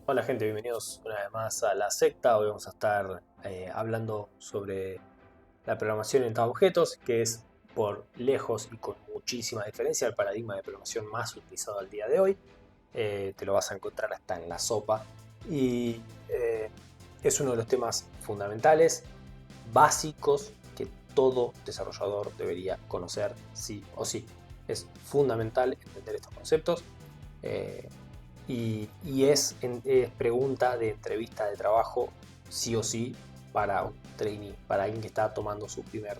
Hola gente, bienvenidos una vez más a la secta. Hoy vamos a estar hablando sobre la programación orientada a objetos, que es por lejos y con muchísima diferencia el paradigma de programación más utilizado al día de hoy. Te lo vas a encontrar hasta en la sopa y es uno de los temas fundamentales, básicos, que todo desarrollador debería conocer sí o sí. Es fundamental entender estos conceptos. eh, y es pregunta de entrevista de trabajo, sí o sí, para un trainee, para alguien que está tomando su primer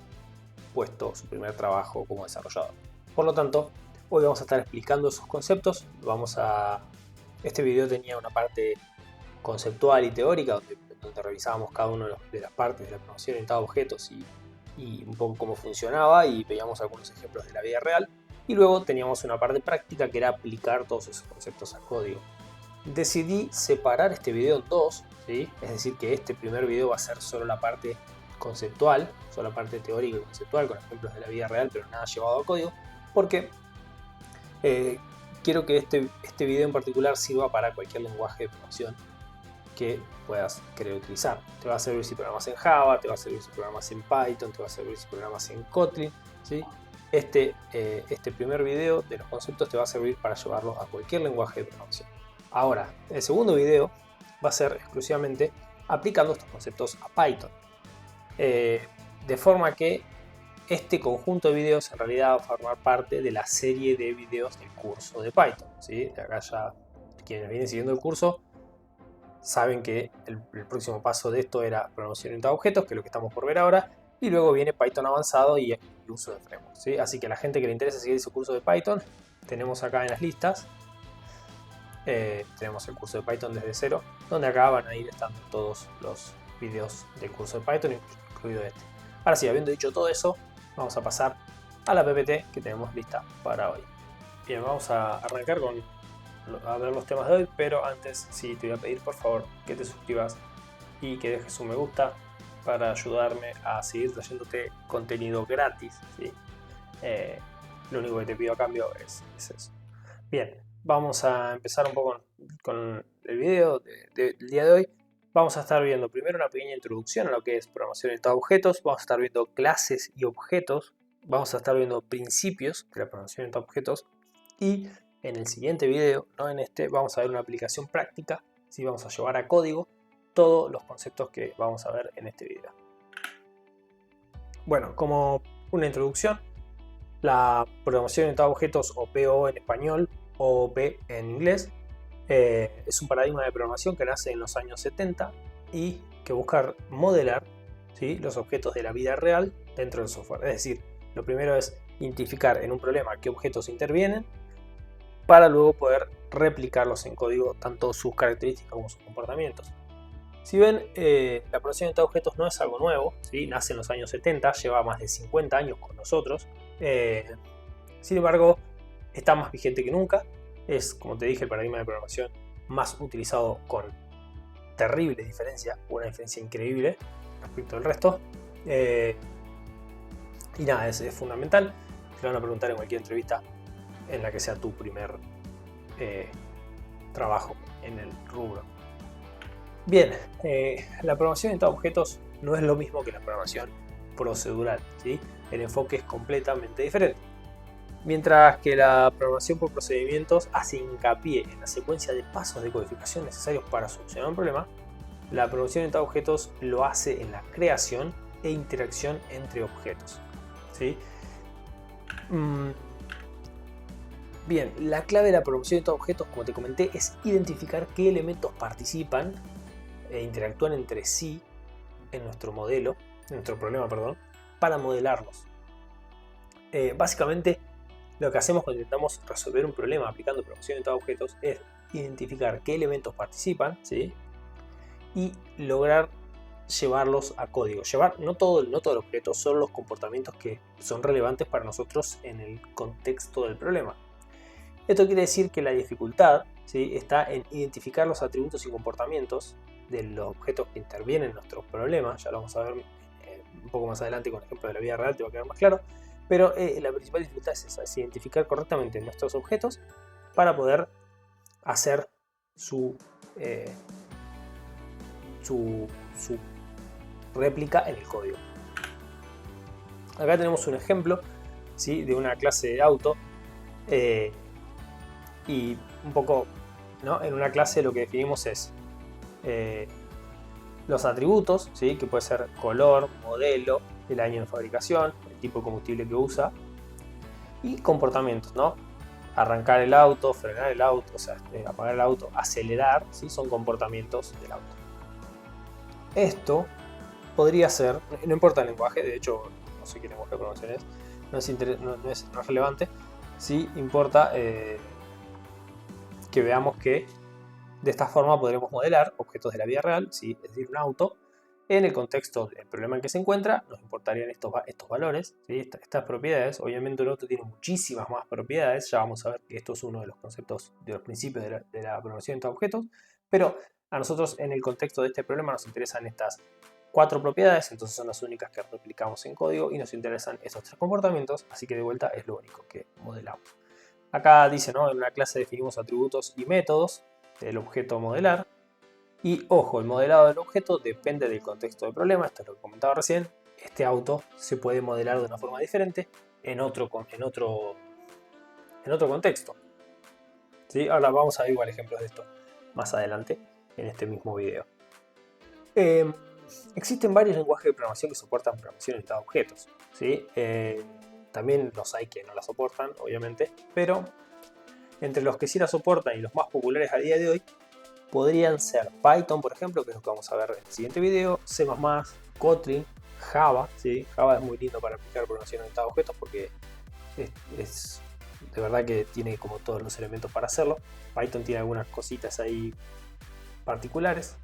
puesto, su primer trabajo como desarrollador. Por lo tanto, hoy vamos a estar explicando esos conceptos. Este video tenía una parte conceptual y teórica donde revisábamos cada una de las partes de la programación orientada a objetos y un poco cómo funcionaba y veíamos algunos ejemplos de la vida real. Y luego teníamos una parte práctica que era aplicar todos esos conceptos al código. Decidí separar este video en dos, ¿sí? Es decir, que este primer video va a ser solo la parte conceptual, solo la parte teórica y conceptual, con ejemplos de la vida real, pero nada llevado a código, porque eh, quiero que este video en particular sirva para cualquier lenguaje de programación que puedas querer utilizar. Te va a servir si programas en Java, te va a servir si programas en Python, te va a servir si programas en Kotlin, ¿sí? Este primer video de los conceptos te va a servir para llevarlo a cualquier lenguaje de programación. Ahora, el segundo video va a ser exclusivamente aplicando estos conceptos a Python. De forma que este conjunto de videos en realidad va a formar parte de la serie de videos del curso de Python, ¿sí? Acá ya quienes vienen siguiendo el curso saben que el próximo paso de esto era programación orientada a objetos, que es lo que estamos por ver ahora, y luego viene Python avanzado y el uso de frameworks, ¿sí? Así que a la gente que le interesa seguir ese curso de Python, tenemos acá en las listas, tenemos el curso de Python desde cero, donde acá van a ir estando todos los videos del curso de Python, incluido este. Ahora sí, habiendo dicho todo eso, vamos a pasar a la PPT que tenemos lista para hoy. Bien, vamos a arrancar a ver los temas de hoy, pero antes sí te voy a pedir por favor que te suscribas y que dejes un me gusta para ayudarme a seguir trayéndote contenido gratis, ¿sí? Lo único que te pido a cambio es eso. Bien, vamos a empezar un poco con el video del día de hoy. Vamos a estar viendo primero una pequeña introducción a lo que es programación orientada a objetos, vamos a estar viendo clases y objetos, vamos a estar viendo principios de la programación orientada a objetos y en el siguiente video, no en este, vamos a ver una aplicación práctica, si vamos a llevar a código todos los conceptos que vamos a ver en este video. Bueno, como una introducción, la programación orientada a objetos, o PO en español, o OOP en inglés, es un paradigma de programación que nace en los años 70 y que busca modelar, ¿sí?, los objetos de la vida real dentro del software. Es decir, lo primero es identificar en un problema qué objetos intervienen para luego poder replicarlos en código, tanto sus características como sus comportamientos. Si ven, la programación orientada a objetos no es algo nuevo, ¿sí? Nace en los años 70, lleva más de 50 años con nosotros. Sin embargo, está más vigente que nunca. Es, como te dije, el paradigma de programación más utilizado con terrible diferencia, una diferencia increíble respecto al resto. Y nada, es fundamental. Te lo van a preguntar en cualquier entrevista en la que sea tu primer trabajo en el rubro. Bien, la programación orientada a objetos no es lo mismo que la programación procedural, ¿sí? El enfoque es completamente diferente. Mientras que la programación por procedimientos hace hincapié en la secuencia de pasos de codificación necesarios para solucionar un problema, la programación orientada a objetos lo hace en la creación e interacción entre objetos, ¿sí? Bien, la clave de la programación orientada a objetos, como te comenté, es identificar qué elementos participan e interactúan entre sí en nuestro modelo, en nuestro problema, perdón, para modelarlos. Básicamente, lo que hacemos cuando intentamos resolver un problema aplicando programación orientada a objetos es identificar qué elementos participan, ¿sí?, y lograr llevarlos a código. No todo el objeto, solo los comportamientos que son relevantes para nosotros en el contexto del problema. Esto quiere decir que la dificultad, ¿sí?, está en identificar los atributos y comportamientos de los objetos que intervienen en nuestros problemas. Ya lo vamos a ver un poco más adelante con el ejemplo de la vida real, te va a quedar más claro. Pero la principal dificultad es esa, es identificar correctamente nuestros objetos para poder hacer su, su réplica en el código. Acá tenemos un ejemplo, ¿sí?, de una clase de auto y un poco, ¿no?, en una clase lo que definimos es los atributos, ¿sí?, que puede ser color, modelo, el año de fabricación, el tipo de combustible que usa, y comportamientos, ¿no? Arrancar el auto, frenar el auto, o sea, apagar el auto, acelerar, ¿sí?, son comportamientos del auto. Esto podría ser, no importa el lenguaje, de hecho no sé qué lenguaje de programación es, no es relevante, sí importa que veamos que de esta forma podremos modelar objetos de la vida real, ¿sí?, es decir, un auto. En el contexto del problema en que se encuentra, nos importarían estos valores, ¿sí?, estas propiedades. Obviamente un auto tiene muchísimas más propiedades, ya vamos a ver que esto es uno de los conceptos, de los principios de la programación de objetos, pero a nosotros en el contexto de este problema nos interesan estas 4 propiedades, entonces son las únicas que replicamos en código y nos interesan estos 3 comportamientos, así que de vuelta es lo único que modelamos. Acá dice, ¿no?, en una clase definimos atributos y métodos del objeto a modelar. Y ojo, el modelado del objeto depende del contexto del problema, esto es lo que comentaba recién. Este auto se puede modelar de una forma diferente en otro contexto, ¿sí? Ahora vamos a ver igual ejemplos de esto más adelante en este mismo video. Existen varios lenguajes de programación que soportan programación orientada a objetos, ¿sí? También los hay que no la soportan, obviamente, pero entre los que sí la soportan y los más populares a día de hoy podrían ser Python, por ejemplo, que es lo que vamos a ver en el siguiente video, C++, Kotlin, Java, ¿sí? Java es muy lindo para aplicar programación orientada a objetos porque es de verdad que tiene como todos los elementos para hacerlo. Python tiene algunas cositas ahí particulares.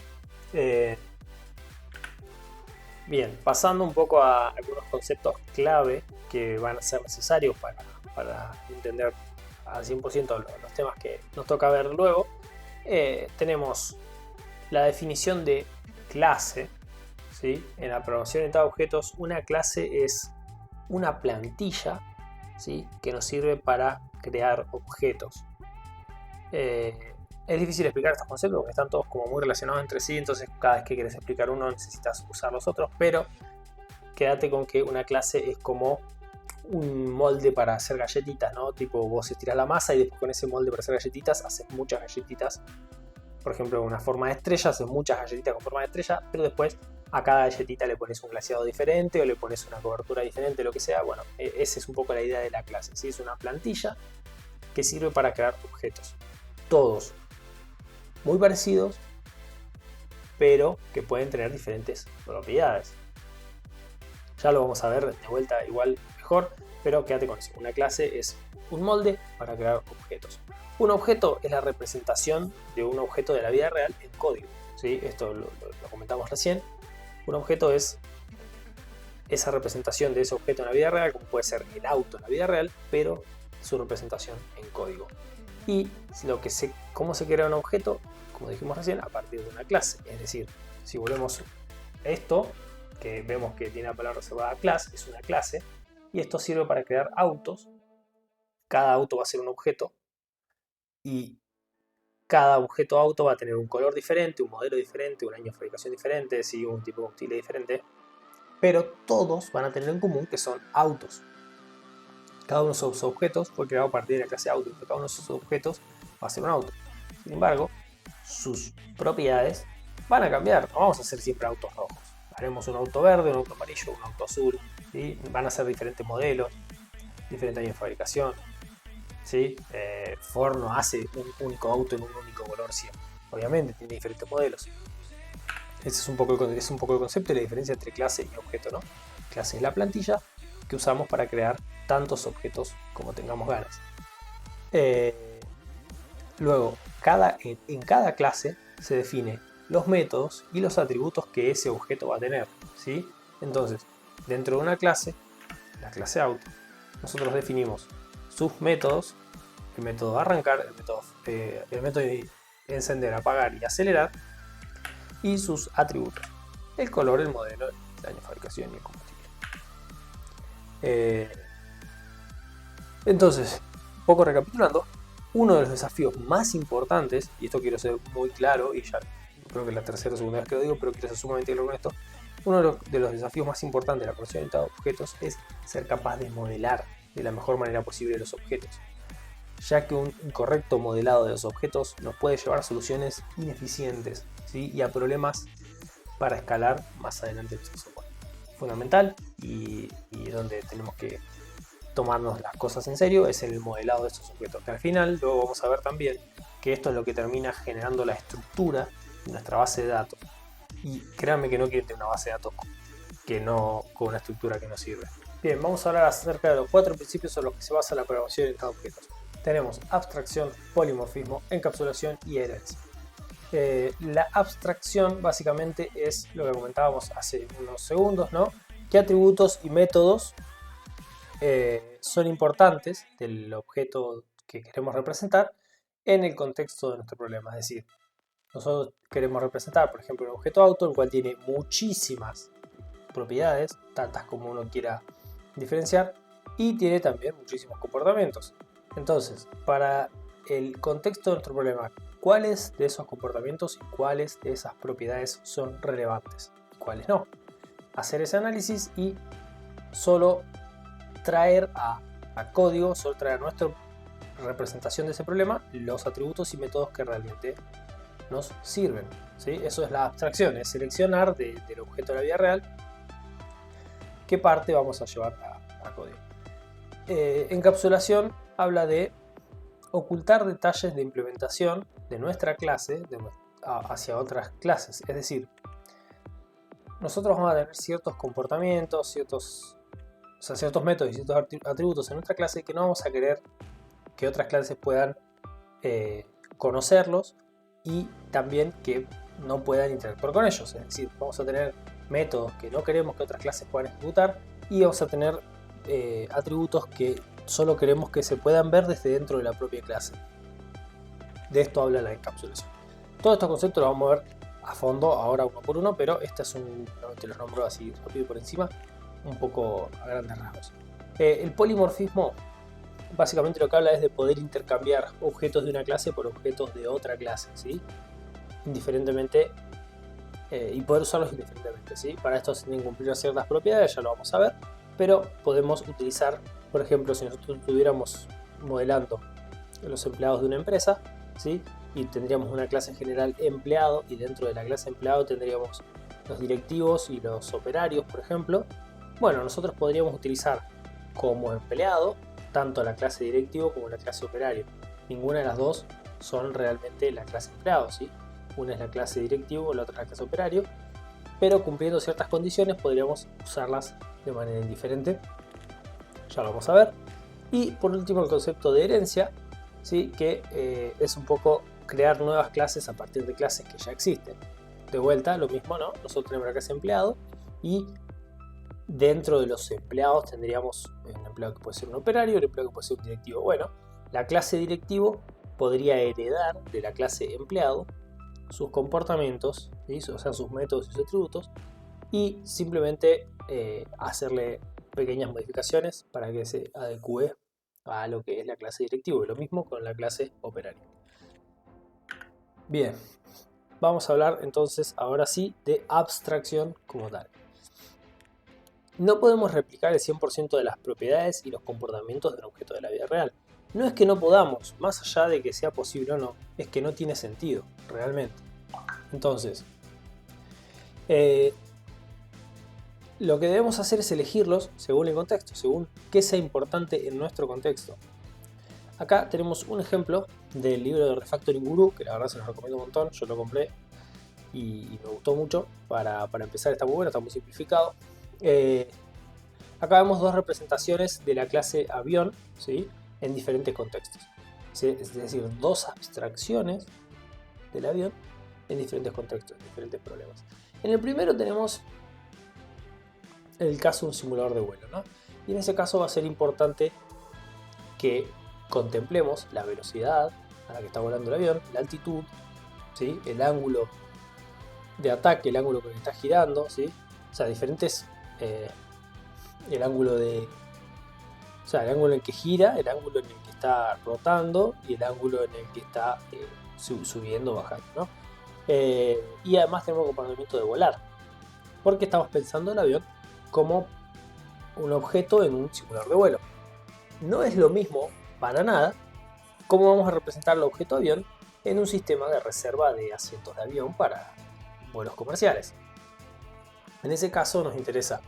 Bien, pasando un poco a algunos conceptos clave que van a ser necesarios para entender al 100% los temas que nos toca ver luego. Tenemos la definición de clase, ¿sí? En la programación orientada a objetos, una clase es una plantilla, ¿sí?, que nos sirve para crear objetos. Es difícil explicar estos conceptos porque están todos como muy relacionados entre sí, entonces cada vez que quieres explicar uno necesitas usar los otros, pero quédate con que una clase es como un molde para hacer galletitas, ¿no? Tipo, vos estiras la masa y después con ese molde para hacer galletitas haces muchas galletitas. Por ejemplo, una forma de estrella, haces muchas galletitas con forma de estrella, pero después a cada galletita le pones un glaseado diferente o le pones una cobertura diferente, lo que sea. Bueno, esa es un poco la idea de la clase, ¿sí? Es una plantilla que sirve para crear objetos. Todos muy parecidos, pero que pueden tener diferentes propiedades. Ya lo vamos a ver de vuelta igual mejor, pero quédate con eso. Una clase es un molde para crear objetos. Un objeto es la representación de un objeto de la vida real en código, ¿sí? Esto lo comentamos recién. Un objeto es esa representación de ese objeto en la vida real, como puede ser el auto en la vida real, pero su representación en código. Y cómo se crea un objeto, como dijimos recién, a partir de una clase. Es decir, si volvemos esto, que vemos que tiene la palabra reservada class, es una clase, y esto sirve para crear autos. Cada auto va a ser un objeto, y cada objeto auto va a tener un color diferente, un modelo diferente, un año de fabricación diferente, ¿sí?, un tipo de combustible diferente, pero todos van a tener en común que son autos. Cada uno de esos objetos fue creado a partir de la clase auto, pero cada uno de esos objetos va a ser un auto. Sin embargo, sus propiedades van a cambiar. No vamos a hacer siempre autos rojos. Haremos un auto verde, un auto amarillo, un auto azul, ¿sí? Van a ser diferentes modelos, diferentes años de fabricación, ¿sí? Ford no hace un único auto en un único color siempre. Obviamente tiene diferentes modelos. Ese es un poco el concepto y la diferencia entre clase y objeto, ¿no? Clase es la plantilla que usamos para crear tantos objetos como tengamos ganas. Luego, en cada clase se define los métodos y los atributos que ese objeto va a tener, ¿sí? Entonces, dentro de una clase, la clase auto, nosotros definimos sus métodos, el método de arrancar, el método de encender, apagar y acelerar, y sus atributos, el color, el modelo, el año de fabricación y el combustible. Entonces, un poco recapitulando, Uno de los desafíos más importantes, y esto quiero ser muy claro, y ya creo que es la tercera o segunda vez que lo digo, pero quiero ser sumamente claro con esto, uno de los desafíos más importantes de la programación orientada a objetos es ser capaz de modelar de la mejor manera posible los objetos, ya que un incorrecto modelado de los objetos nos puede llevar a soluciones ineficientes, ¿sí? Y a problemas para escalar más adelante en nuestro software. Fundamental y donde tenemos que tomarnos las cosas en serio es el modelado de estos objetos, que al final luego vamos a ver también que esto es lo que termina generando la estructura de nuestra base de datos. Y créanme que no quieren tener una base de datos con una estructura que no sirve. Bien, vamos a hablar acerca de los 4 principios sobre los que se basa la programación orientada a objetos. Tenemos abstracción, polimorfismo, encapsulación y herencia. La abstracción básicamente es lo que comentábamos hace unos segundos, ¿no? ¿Qué atributos y métodos son importantes del objeto que queremos representar en el contexto de nuestro problema? Es decir, nosotros queremos representar, por ejemplo, un objeto auto, el cual tiene muchísimas propiedades, tantas como uno quiera diferenciar, y tiene también muchísimos comportamientos. Entonces, para el contexto de nuestro problema, ¿cuáles de esos comportamientos y cuáles de esas propiedades son relevantes y cuáles no? Hacer ese análisis y solo traer a código, solo traer a nuestra representación de ese problema los atributos y métodos que realmente nos sirven, ¿sí? Eso es la abstracción, es seleccionar del objeto de la vida real qué parte vamos a llevar a código. Encapsulación habla de ocultar detalles de implementación de nuestra clase hacia otras clases, es decir, nosotros vamos a tener ciertos comportamientos, ciertos métodos y ciertos atributos en nuestra clase que no vamos a querer que otras clases puedan conocerlos y también que no puedan interactuar con ellos. Es decir, vamos a tener métodos que no queremos que otras clases puedan ejecutar y vamos a tener atributos que solo queremos que se puedan ver desde dentro de la propia clase. De esto habla la encapsulación. Todos estos conceptos los vamos a ver a fondo ahora uno por uno, pero este es te los nombro así rápido por encima, un poco a grandes rasgos. El polimorfismo básicamente lo que habla es de poder intercambiar objetos de una clase por objetos de otra clase, ¿sí? Indiferentemente, y poder usarlos indiferentemente, ¿sí? Para esto se tienen que cumplir ciertas propiedades, ya lo vamos a ver, pero podemos utilizar, por ejemplo, si nosotros estuviéramos modelando los empleados de una empresa, ¿sí? Y tendríamos una clase general empleado, y dentro de la clase empleado tendríamos los directivos y los operarios, por ejemplo. Bueno, nosotros podríamos utilizar como empleado tanto la clase directivo como la clase operario. Ninguna de las dos son realmente la clase empleado, ¿sí? Una es la clase directivo, la otra es la clase operario, pero cumpliendo ciertas condiciones podríamos usarlas de manera indiferente. Ya lo vamos a ver. Y por último el concepto de herencia, ¿sí? Que es un poco crear nuevas clases a partir de clases que ya existen. De vuelta, lo mismo, ¿no? Nosotros tenemos la clase empleado y dentro de los empleados tendríamos un empleado que puede ser un operario y un empleado que puede ser un directivo. Bueno, la clase directivo podría heredar de la clase empleado sus comportamientos, ¿sí? O sea, sus métodos y sus atributos, y simplemente hacerle pequeñas modificaciones para que se adecue a lo que es la clase directivo. Y lo mismo con la clase operario. Bien, vamos a hablar entonces ahora sí de abstracción como tal. No podemos replicar el 100% de las propiedades y los comportamientos de un objeto de la vida real. No es que no podamos, más allá de que sea posible o no, es que no tiene sentido, realmente. Entonces, lo que debemos hacer es elegirlos según el contexto, según qué sea importante en nuestro contexto. Acá tenemos un ejemplo del libro de Refactoring Guru, que la verdad se los recomiendo un montón, yo lo compré y me gustó mucho. Para empezar está muy bueno, está muy simplificado. Acá vemos dos representaciones de la clase avión, ¿sí? En diferentes contextos, ¿sí? Es decir, dos abstracciones del avión en diferentes contextos, en diferentes problemas. En el primero tenemos el caso de un simulador de vuelo, ¿no? Y en ese caso va a ser importante que contemplemos la velocidad a la que está volando el avión, la altitud, ¿sí? El ángulo de ataque, el ángulo con el que está girando, ¿sí? O sea, diferentes... el ángulo de sea, el ángulo en el que gira, el ángulo en el que está rotando y el ángulo en el que está subiendo o bajando, ¿no? Y además tenemos el comportamiento de volar, porque estamos pensando el avión como un objeto en un simulador de vuelo. No es lo mismo, para nada, cómo vamos a representar el objeto avión en un sistema de reserva de asientos de avión para vuelos comerciales. En ese caso nos interesa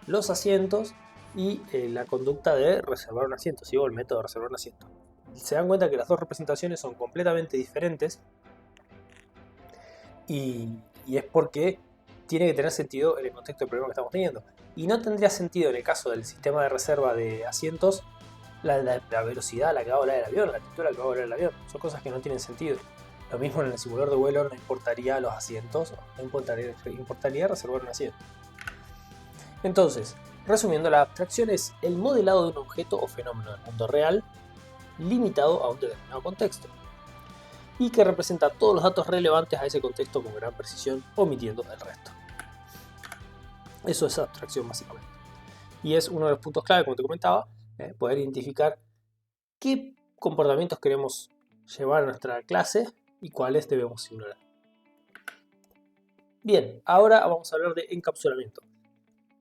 los asientos y la conducta de reservar un asiento, ¿sí? O el método de reservar un asiento. Se dan cuenta que las dos representaciones son completamente diferentes y es porque tiene que tener sentido en el contexto del problema que estamos teniendo. Y no tendría sentido en el caso del sistema de reserva de asientos la velocidad a la que va a volar el avión, la altitud a la que va a volar el avión. Son cosas que no tienen sentido. Lo mismo en el simulador de vuelo, no importaría los asientos, no importaría reservar un asiento. Entonces, resumiendo, la abstracción es el modelado de un objeto o fenómeno del mundo real limitado a un determinado contexto y que representa todos los datos relevantes a ese contexto con gran precisión, omitiendo el resto. Eso es abstracción básicamente. Y es uno de los puntos clave, como te comentaba, poder identificar qué comportamientos queremos llevar a nuestra clase y cuáles debemos ignorar. Bien, ahora vamos a hablar de encapsulamiento.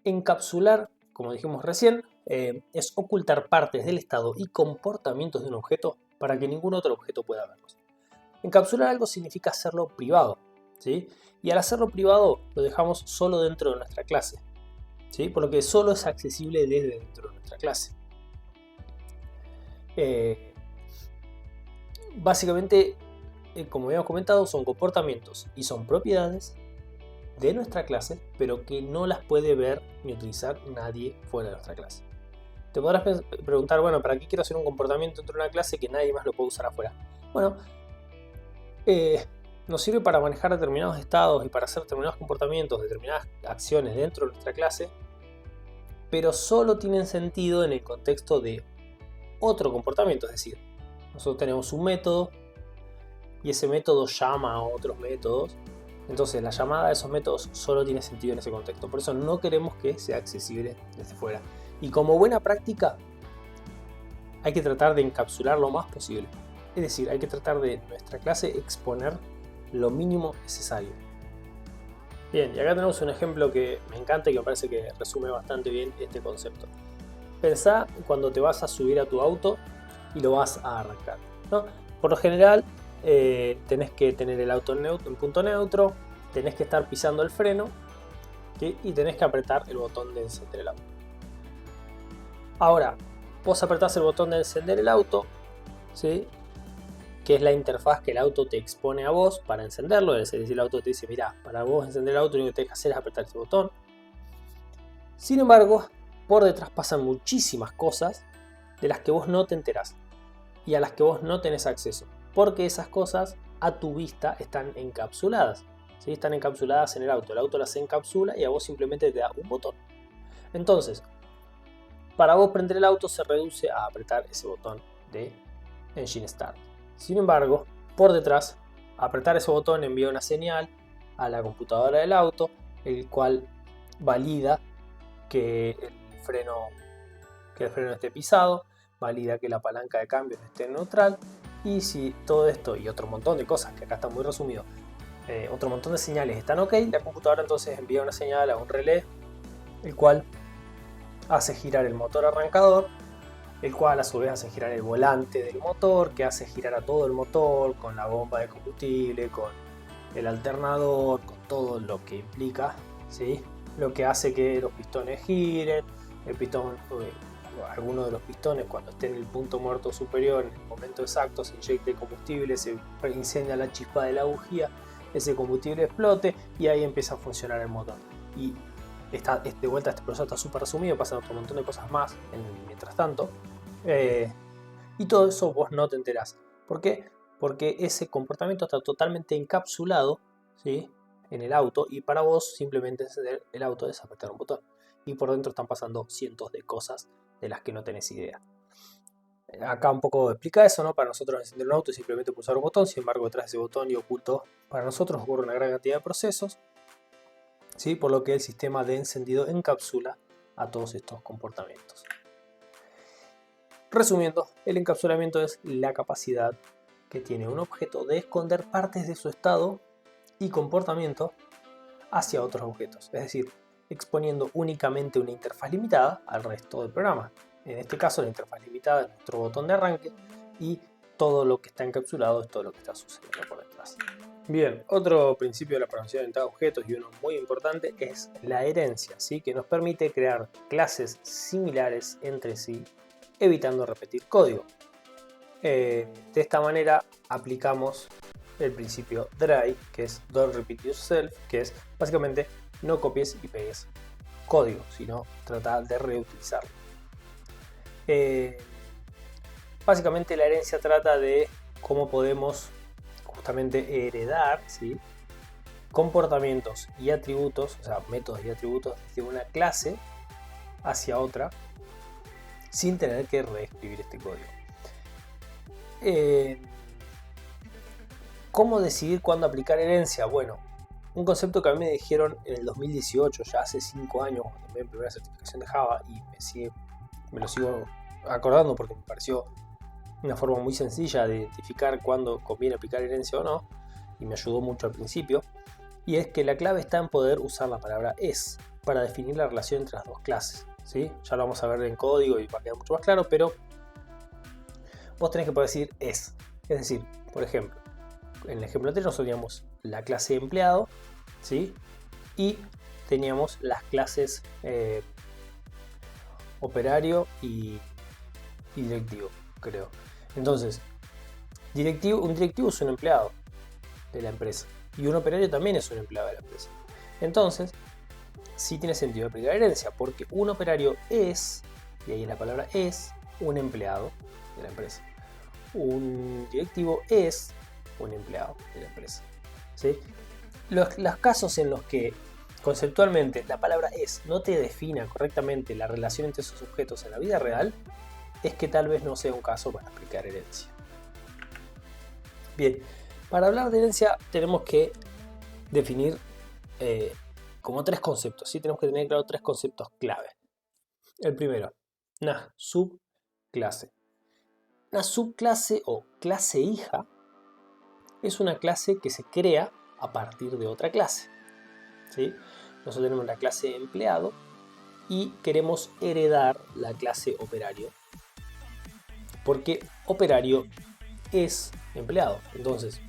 Encapsular, como dijimos recién, es ocultar partes del estado y comportamientos de un objeto para que ningún otro objeto pueda verlos. Encapsular algo significa hacerlo privado, ¿sí? Y al hacerlo privado lo dejamos solo dentro de nuestra clase, ¿sí? Por lo que solo es accesible desde dentro de nuestra clase. Básicamente, como habíamos comentado, son comportamientos y son propiedades de nuestra clase, pero que no las puede ver ni utilizar nadie fuera de nuestra clase. Te podrás preguntar, bueno, ¿para qué quiero hacer un comportamiento dentro de una clase que nadie más lo puede usar afuera? Bueno, nos sirve para manejar determinados estados y para hacer determinados comportamientos, determinadas acciones dentro de nuestra clase, pero solo tienen sentido en el contexto de otro comportamiento, es decir, nosotros tenemos un método y ese método llama a otros métodos. Entonces la llamada de esos métodos solo tiene sentido en ese contexto. Por eso no queremos que sea accesible desde fuera. Y como buena práctica, hay que tratar de encapsular lo más posible. Es decir, hay que tratar de nuestra clase exponer lo mínimo necesario. Bien, y acá tenemos un ejemplo que me encanta y que me parece que resume bastante bien este concepto. Pensá cuando te vas a subir a tu auto y lo vas a arrancar, ¿no? Por lo general, tenés que tener el auto en punto neutro, tenés que estar pisando el freno, ¿sí? Y tenés que apretar el botón de encender el auto. Ahora, vos apretás el botón de encender el auto, ¿sí? Que es la interfaz que el auto te expone a vos para encenderlo. Es decir, el auto te dice, mirá, para vos encender el auto lo único que tenés que hacer es apretar ese botón. Sin embargo, por detrás pasan muchísimas cosas de las que vos no te enterás y a las que vos no tenés acceso, porque esas cosas a tu vista están encapsuladas, ¿sí? Están encapsuladas en el auto las encapsula y a vos simplemente te da un botón. Entonces, para vos prender el auto se reduce a apretar ese botón de Engine Start. Sin embargo, por detrás, apretar ese botón envía una señal a la computadora del auto, el cual valida que el freno esté pisado, valida que la palanca de cambios esté en neutral, y si todo esto y otro montón de cosas, que acá está muy resumido, otro montón de señales están ok, la computadora entonces envía una señal a un relé, el cual hace girar el motor arrancador, el cual a su vez hace girar el volante del motor, que hace girar a todo el motor, con la bomba de combustible, con el alternador, con todo lo que implica, ¿sí? Lo que hace que los pistones giren, el pistón, alguno de los pistones cuando esté en el punto muerto superior, en el momento exacto se inyecte combustible, se incendia la chispa de la bujía, ese combustible explote y ahí empieza a funcionar el motor. Y de vuelta este proceso está súper resumido, pasan otro montón de cosas más mientras tanto. Y todo eso vos no te enterás. ¿Por qué? Porque ese comportamiento está totalmente encapsulado, ¿sí?, en el auto, y para vos simplemente encender el auto es apretar un botón. Y por dentro están pasando cientos de cosas de las que no tenés idea. Acá un poco explica eso, ¿no? Para nosotros encender un auto es simplemente pulsar un botón, sin embargo detrás de ese botón y oculto para nosotros ocurre una gran cantidad de procesos, ¿sí? Por lo que el sistema de encendido encapsula a todos estos comportamientos. Resumiendo, el encapsulamiento es la capacidad que tiene un objeto de esconder partes de su estado y comportamiento hacia otros objetos, es decir, exponiendo únicamente una interfaz limitada al resto del programa. En este caso, la interfaz limitada es nuestro botón de arranque y todo lo que está encapsulado es todo lo que está sucediendo por detrás. Bien, otro principio de la programación orientada a objetos y uno muy importante es la herencia, ¿sí? Que nos permite crear clases similares entre sí, evitando repetir código. De esta manera aplicamos el principio DRY, que es Don't Repeat Yourself, que es básicamente no copies y pegues código, sino trata de reutilizarlo. Básicamente la herencia trata de cómo podemos justamente heredar, ¿sí?, comportamientos y atributos, o sea, métodos y atributos de una clase hacia otra sin tener que reescribir este código. ¿Cómo decidir cuándo aplicar herencia? Bueno, un concepto que a mí me dijeron en el 2018, ya hace 5 años, cuando tomé mi primera certificación de Java, y me lo sigo acordando porque me pareció una forma muy sencilla de identificar cuándo conviene aplicar herencia o no, y me ayudó mucho al principio, y es que la clave está en poder usar la palabra es para definir la relación entre las dos clases, ¿sí? Ya lo vamos a ver en código y va a quedar mucho más claro, pero vos tenés que poder decir es decir, por ejemplo, en el ejemplo anterior nosotros teníamos la clase empleado, ¿sí?, y teníamos las clases operario y directivo, creo. Entonces, un directivo es un empleado de la empresa y un operario también es un empleado de la empresa. Entonces, sí tiene sentido aplicar herencia, porque un operario es, y ahí la palabra es, un empleado de la empresa. Un directivo es un empleado de la empresa, ¿sí? Los casos en los que conceptualmente la palabra es no te defina correctamente la relación entre esos objetos en la vida real, es que tal vez no sea un caso para aplicar herencia. Bien, para hablar de herencia tenemos que definir como 3 conceptos, ¿sí? Tenemos que tener claro 3 conceptos clave. El primero, una subclase. Una subclase o clase hija es una clase que se crea a partir de otra clase, ¿sí? Nosotros tenemos la clase empleado y queremos heredar la clase operario, porque operario es empleado, entonces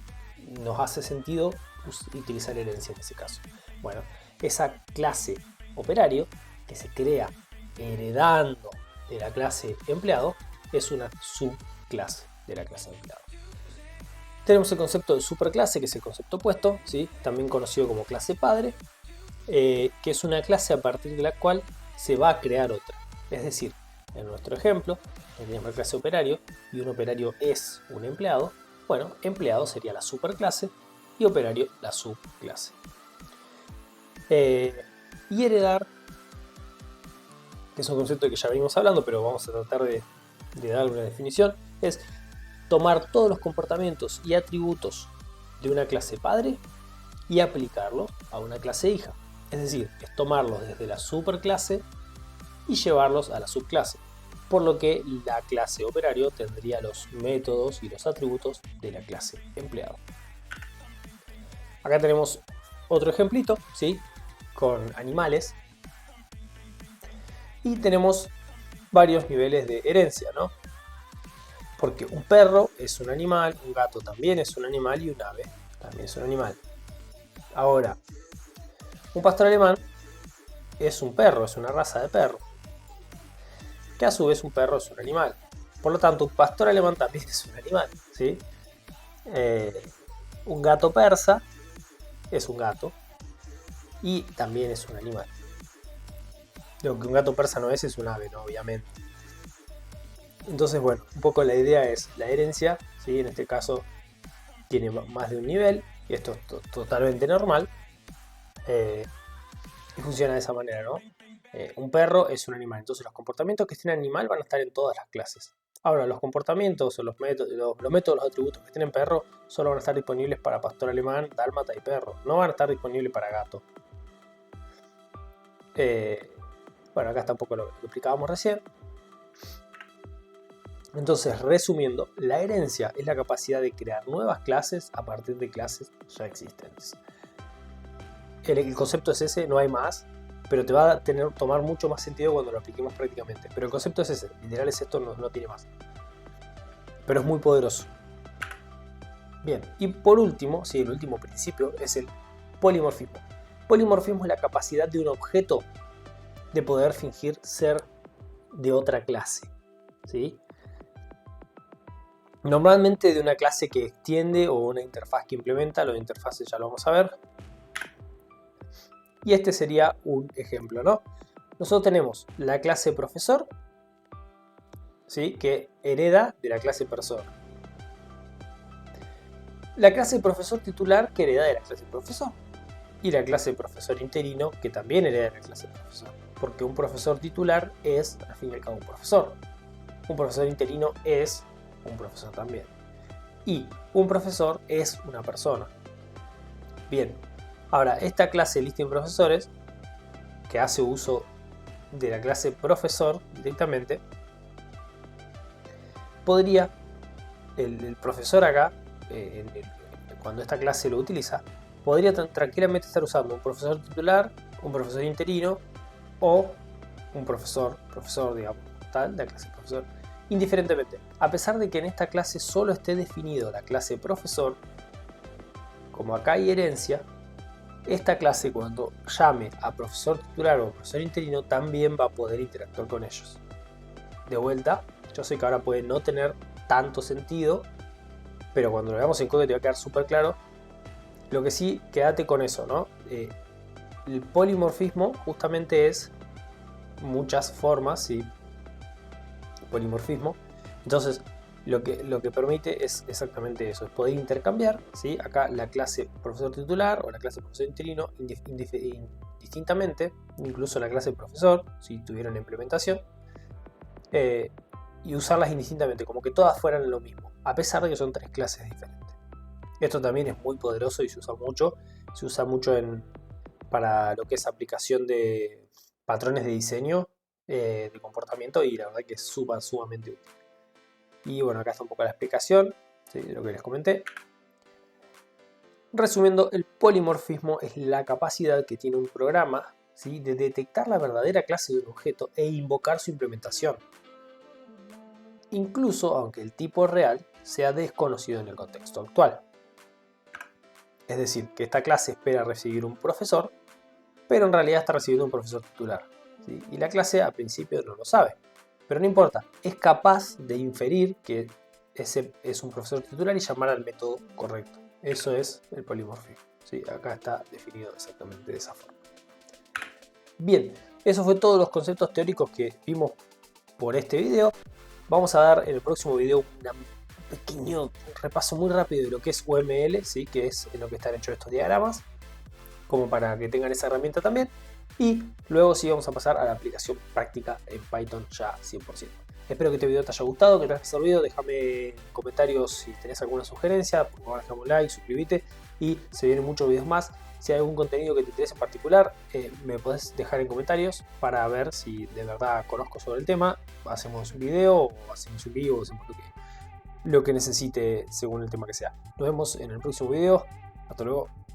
nos hace sentido utilizar herencia en ese caso. Bueno, esa clase operario que se crea heredando de la clase empleado es una subclase de la clase empleado. Tenemos el concepto de superclase, que es el concepto opuesto, ¿sí?, también conocido como clase padre, que es una clase a partir de la cual se va a crear otra. Es decir, en nuestro ejemplo, tenemos la clase operario y un operario es un empleado. Bueno, empleado sería la superclase y operario la subclase. Y heredar, que es un concepto que ya venimos hablando, pero vamos a tratar de dar una definición, es tomar todos los comportamientos y atributos de una clase padre y aplicarlos a una clase hija. Es decir, es tomarlos desde la superclase y llevarlos a la subclase, por lo que la clase operario tendría los métodos y los atributos de la clase empleado. Acá tenemos otro ejemplito, ¿sí?, con animales, y tenemos varios niveles de herencia, ¿no? Porque un perro es un animal, un gato también es un animal y un ave también es un animal. Ahora, un pastor alemán es un perro, es una raza de perro, que a su vez un perro es un animal. Por lo tanto, un pastor alemán también es un animal, ¿sí? Un gato persa es un gato y también es un animal. Lo que un gato persa no es un ave, ¿no?, obviamente. Entonces, bueno, un poco la idea es la herencia, ¿sí?, en este caso tiene más de un nivel y esto es totalmente normal, y funciona de esa manera, ¿no? Un perro es un animal, entonces los comportamientos que tiene animal van a estar en todas las clases. Ahora, los comportamientos o los métodos, los atributos que tienen perro solo van a estar disponibles para pastor alemán, dálmata y perro, no van a estar disponibles para gato. Bueno, acá está un poco lo que explicábamos recién. Entonces, resumiendo, la herencia es la capacidad de crear nuevas clases a partir de clases ya existentes. El concepto es ese, no hay más, pero te va a tomar mucho más sentido cuando lo apliquemos prácticamente. Pero el concepto es ese, literal es esto, no tiene más. Pero es muy poderoso. Bien, y por último, el último principio es el polimorfismo. Polimorfismo es la capacidad de un objeto de poder fingir ser de otra clase, ¿sí? Normalmente de una clase que extiende o una interfaz que implementa. Lo de interfaces ya lo vamos a ver. Y este sería un ejemplo, ¿no? Nosotros tenemos la clase profesor, ¿sí? Que hereda de la clase persona. La clase profesor titular que hereda de la clase profesor. Y la clase profesor interino que también hereda de la clase profesor. Porque un profesor titular es, al fin y al cabo, un profesor. Un profesor interino es un profesor también. Y un profesor es una persona. Bien, ahora esta clase listing profesores, que hace uso de la clase profesor directamente, podría, el profesor acá, cuando esta clase lo utiliza, podría tranquilamente estar usando un profesor titular, un profesor interino o un profesor, digamos, tal, de la clase profesor, indiferentemente. A pesar de que en esta clase solo esté definido la clase profesor, como acá hay herencia, esta clase cuando llame a profesor titular o profesor interino también va a poder interactuar con ellos. De vuelta, yo sé que ahora puede no tener tanto sentido, pero cuando lo veamos en código te va a quedar súper claro. Lo que sí, quédate con eso, ¿no? El polimorfismo justamente es muchas formas, ¿sí? Polimorfismo. Entonces, lo que permite es exactamente eso, es poder intercambiar, ¿sí? Acá la clase profesor titular o la clase profesor interino indistintamente, incluso la clase profesor, si tuvieran implementación, y usarlas indistintamente, como que todas fueran lo mismo, a pesar de que son tres clases diferentes. Esto también es muy poderoso y se usa mucho para lo que es aplicación de patrones de diseño, de comportamiento, y la verdad que es sumamente útil. Y bueno, acá está un poco la explicación, ¿sí?, de lo que les comenté. Resumiendo, el polimorfismo es la capacidad que tiene un programa, ¿sí?, de detectar la verdadera clase de un objeto e invocar su implementación, incluso aunque el tipo real sea desconocido en el contexto actual. Es decir, que esta clase espera recibir un profesor, pero en realidad está recibiendo un profesor titular, ¿sí? Y la clase al principio no lo sabe. Pero no importa, es capaz de inferir que ese es un profesor titular y llamar al método correcto. Eso es el polimorfismo, ¿sí? Acá está definido exactamente de esa forma. Bien, eso fue todos los conceptos teóricos que vimos por este video. Vamos a dar en el próximo video un pequeño repaso muy rápido de lo que es UML, ¿sí?, que es en lo que están hechos estos diagramas, como para que tengan esa herramienta también. Y luego sí vamos a pasar a la aplicación práctica en Python ya 100%. Espero que este video te haya gustado, que te haya servido. Déjame en comentarios si tenés alguna sugerencia. Por favor, déjame un like, suscríbete y se vienen muchos videos más. Si hay algún contenido que te interese en particular, me podés dejar en comentarios para ver si de verdad conozco sobre el tema. Hacemos un video o hacemos un vivo, hacemos lo que necesite según el tema que sea. Nos vemos en el próximo video. Hasta luego.